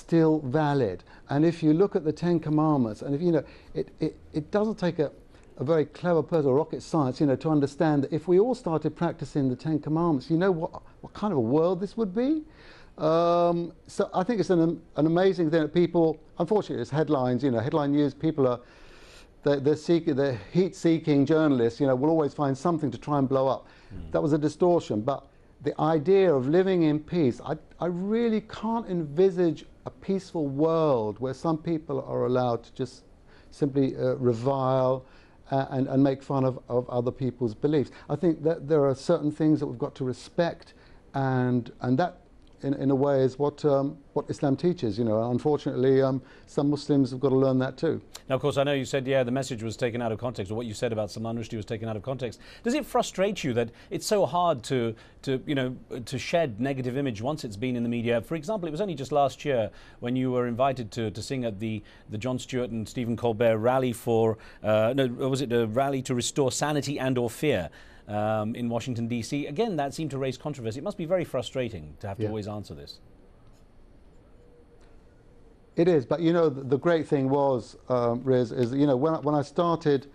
still valid. And if you look at the Ten Commandments, and if you know, it doesn't take a very clever person or rocket science, you know, to understand that if we all started practicing the Ten Commandments, you know what kind of a world this would be. So I think it's an amazing thing that people, unfortunately, it's headlines, you know, headline news. People are they're heat-seeking journalists, you know, will always find something to try and blow up. That was a distortion. But the idea of living in peace, I really can't envisage a peaceful world where some people are allowed to just simply revile and make fun of other people's beliefs. I think that there are certain things that we've got to respect, and that in a way is what Islam teaches. You know, unfortunately, some Muslims have got to learn that too. Now, of course, I know you said, yeah, the message was taken out of context, or what you said about Salman Rushdie was taken out of context. Does it frustrate you that it's so hard to shed negative image once it's been in the media? For example, it was only just last year when you were invited to sing at the Jon Stewart and Stephen Colbert rally for, was it a rally to restore sanity and/or fear in Washington, D.C.? Again, that seemed to raise controversy. It must be very frustrating to have to always answer this. It is, but you know, the great thing was, Riz, is, you know, when I started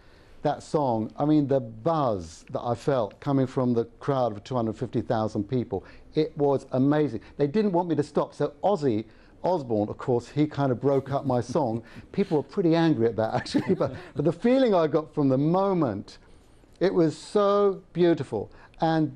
that song, I mean, the buzz that I felt coming from the crowd of 250,000 people, it was amazing. They didn't want me to stop, so Ozzy Osbourne, of course, he kind of broke up my song. People were pretty angry at that, actually, but the feeling I got from the moment, it was so beautiful, and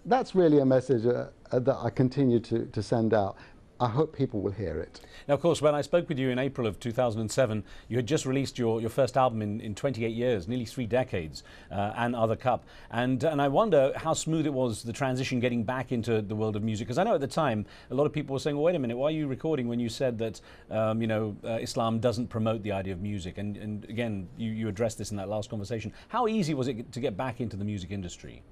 that's really a message that I continue to send out. I hope people will hear it. Now, of course, when I spoke with you in April of 2007, you had just released your first album in 28 years, nearly 3 decades, and Other Cup. And I wonder how smooth it was, the transition getting back into the world of music. Because I know at the time, a lot of people were saying, well, wait a minute, why are you recording when you said that, Islam doesn't promote the idea of music? And again, you addressed this in that last conversation. How easy was it to get back into the music industry?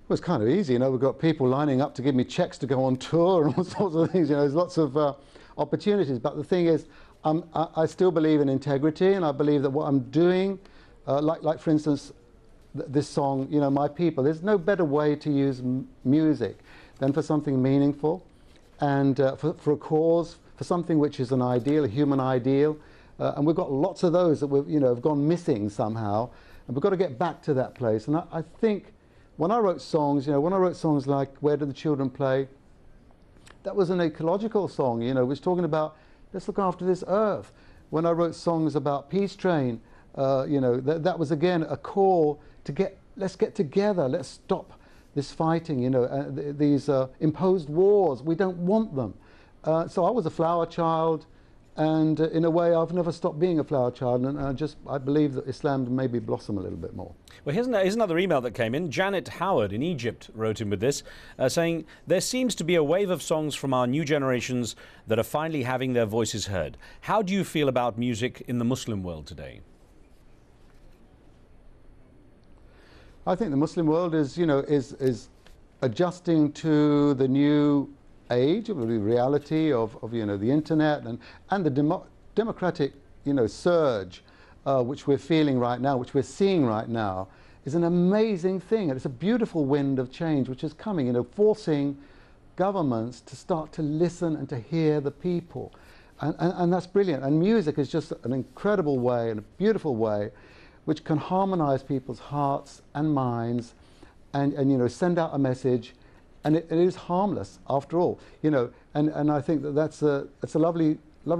It was kind of easy, you know. We've got people lining up to give me checks to go on tour and all sorts of things, you know. There's lots of opportunities, but the thing is, I still believe in integrity, and I believe that what I'm doing, like for instance, this song, you know, My People, there's no better way to use music than for something meaningful, and for a cause, for something which is an ideal, a human ideal, and we've got lots of those that have gone missing somehow, and we've got to get back to that place. And I think, when I wrote songs, you know, when I wrote songs like Where Do the Children Play, that was an ecological song, you know, it was talking about, let's look after this earth. When I wrote songs about Peace Train, you know, that was again a call to let's get together, let's stop this fighting, you know, these imposed wars, we don't want them. So I was a flower child, and in a way I've never stopped being a flower child, and I believe that Islam maybe blossom a little bit more. Well, here's another email that came in. Janet Howard in Egypt wrote in with this, saying, there seems to be a wave of songs from our new generations that are finally having their voices heard. How do you feel about music in the Muslim world today? I think the Muslim world is, you know, is adjusting to the new age of the reality of you know, the internet and the democratic, you know, surge which we're feeling right now, which we're seeing right now, is an amazing thing, and it's a beautiful wind of change which is coming, you know, forcing governments to start to listen and to hear the people, and that's brilliant. And music is just an incredible way and a beautiful way which can harmonize people's hearts and minds, and you know, send out a message. And it is harmless, after all, you know, and I think that's a lovely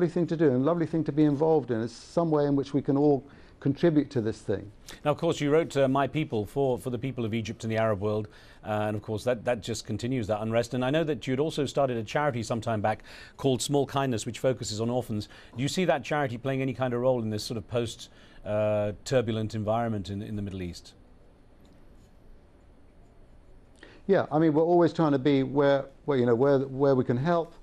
thing to do, and a lovely thing to be involved in. It's some way in which we can all contribute to this thing. Now, of course, you wrote My People for the people of Egypt and the Arab world, and of course that just continues that unrest. And I know that you'd also started a charity some time back called Small Kindness, which focuses on orphans. Do you see that charity playing any kind of role in this sort of post-turbulent environment in the Middle East? Yeah, I mean, we're always trying to be where we can help.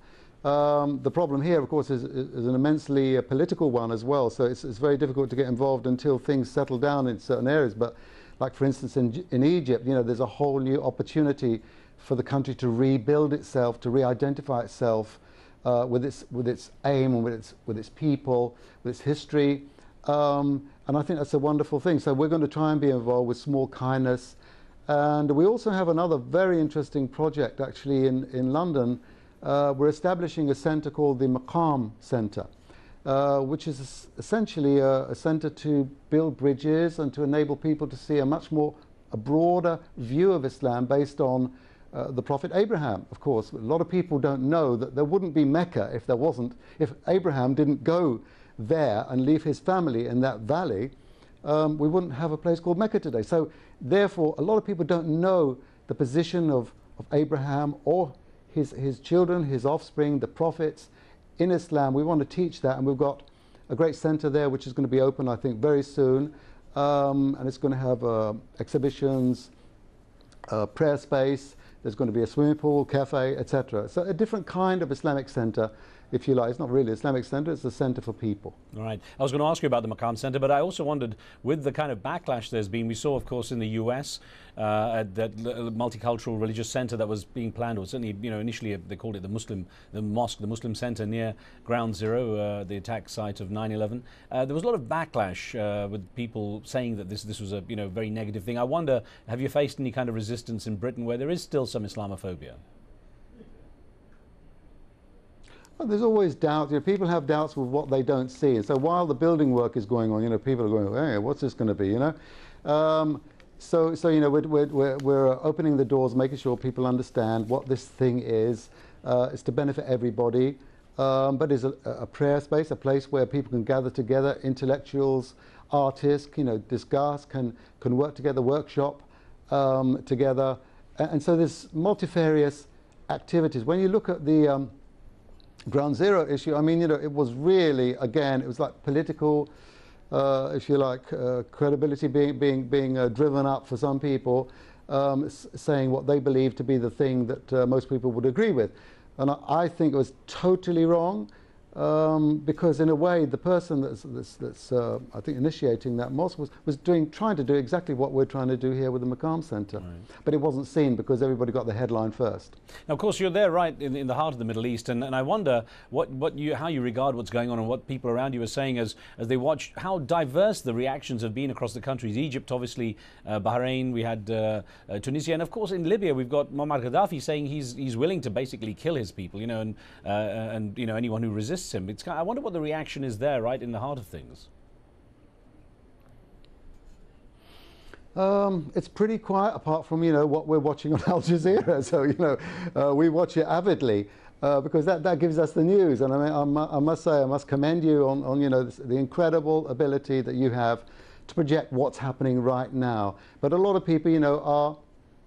The problem here, of course, is an immensely political one as well. So it's very difficult to get involved until things settle down in certain areas. But, like for instance, in Egypt, you know, there's a whole new opportunity for the country to rebuild itself, to re-identify itself with its aim and with its people, with its history. And I think that's a wonderful thing. So we're going to try and be involved with Small Kindness. And we also have another very interesting project actually in London. We're establishing a centre called the Maqam Centre, which is essentially a centre to build bridges and to enable people to see a broader view of Islam based on the Prophet Abraham. Of course, a lot of people don't know that there wouldn't be Mecca if Abraham didn't go there and leave his family in that valley. We wouldn't have a place called Mecca today. So therefore, a lot of people don't know the position of Abraham or his children, his offspring, the prophets in Islam. We want to teach that, and we've got a great centre there which is going to be open, I think, very soon. And it's going to have exhibitions, prayer space, there's going to be a swimming pool, cafe, etc. So a different kind of Islamic centre, if you like. It's not really an Islamic centre, it's a centre for people. All right. I was going to ask you about the Maqam Centre, but I also wondered, with the kind of backlash there's been, we saw, of course, in the US, that multicultural religious centre that was being planned, or certainly, you know, initially they called it the Muslim Centre near Ground Zero, the attack site of 9/11. There was a lot of backlash with people saying that this was a, you know, very negative thing. I wonder, have you faced any kind of resistance in Britain where there is still some Islamophobia? Well, there's always doubt. You know, people have doubts with what they don't see. And so while the building work is going on, you know, people are going, hey, what's this going to be, you know? So you know, we're opening the doors, making sure people understand what this thing is. It's to benefit everybody, but it's a prayer space, a place where people can gather together, intellectuals, artists, you know, discuss, can work together, workshop together. And so there's multifarious activities. When you look at the Ground Zero issue, I mean, you know, it was really, again, it was like political, if you like, credibility being driven up for some people, saying what they believe to be the thing that most people would agree with. And I think it was totally wrong, because in a way the person that's I think initiating that mosque was trying to do exactly what we're trying to do here with the Maqam Centre. Right. But it wasn't seen because everybody got the headline first. Now, of course, you're there right in the heart of the Middle East, and I wonder how you regard what's going on and what people around you are saying as they watch how diverse the reactions have been across the countries. Egypt, obviously, Bahrain, we had Tunisia, and of course in Libya we've got Muammar Gaddafi saying he's willing to basically kill his people, you know, and you know, anyone who resists him. I wonder what the reaction is there, right in the heart of things. It's pretty quiet, apart from, you know, what we're watching on Al Jazeera. So, you know, we watch it avidly because that gives us the news. And I mean, I must say, I must commend you on you know, the incredible ability that you have to project what's happening right now. But a lot of people, you know,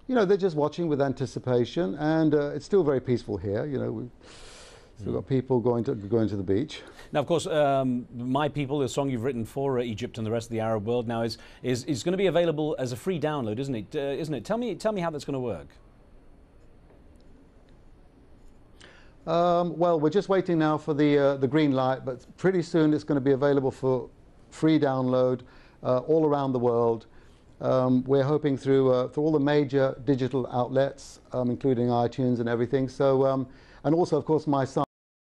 they're just watching with anticipation, and it's still very peaceful here. You know, we've got people going to the beach. Now, of course, My People, the song you've written for Egypt and the rest of the Arab world, now is going to be available as a free download, isn't it? Tell me how that's going to work. Well, we're just waiting now for the green light, but pretty soon it's going to be available for free download all around the world. We're hoping through all the major digital outlets, including iTunes and everything. So, and also, of course, my son.